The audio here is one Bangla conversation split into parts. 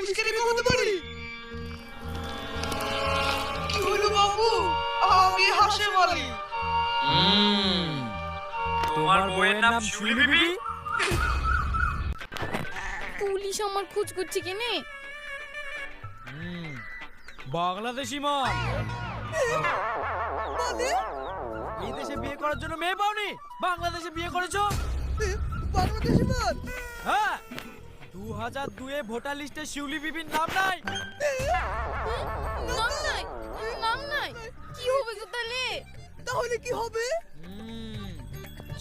পুলিশকে রিপোর্ট করতে পারি? কি হলো বাবু? আমি হাসেম আলী। তোমার বউয়ের নাম শিউলি বিবি? পুলিশ আমার খোঁজ করছে কেনে? বাংলাদেশি মাল। এই দেশে বিয়ে করার জন্য মেয়ে পাওনি, বাংলাদেশে বিয়ে করেছো? বাংলাদেশি মাল? হ্যাঁ, 2002-এ ভোটার লিস্টে শিউলি বিবির নাম নাই। নাম নাই, নাম নাই। কি হবে গো তাহলে? তাহলে কি হবে?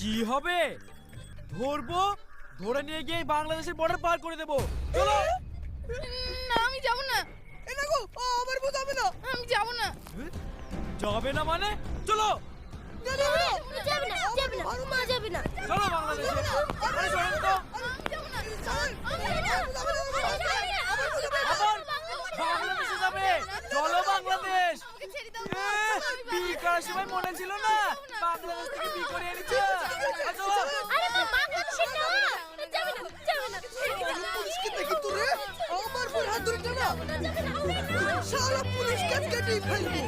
কি হবে? ধরবো, ধরে নিয়ে গিয়ে বাংলাদেশের বর্ডার পার করে দেবো। চলো। না আমি যাব না। এ না গো, আমার বউ যাবে না। আমি যাব না। যাবে না মানে? চলো যাবে না। যাবে না, যাবে না, মা যাবে না। চলো বাংলাদেশে। আরে চলেন তো। আমি যাব না। আবার বাংলাদেশে যাবে? চলো বাংলাদেশ। বিয়ে করার সময় মনে ছিল না বাংলাদেশ থেকে বিয়ে করে এনেছো? চলো। আরে মা বাংলাদেশে না। যাবে না, যাবে না। পুলিশকে দেখি তো রে, আমার বউর হাত ধরে টানা। শালা পুলিশ কেটে ফেলবো।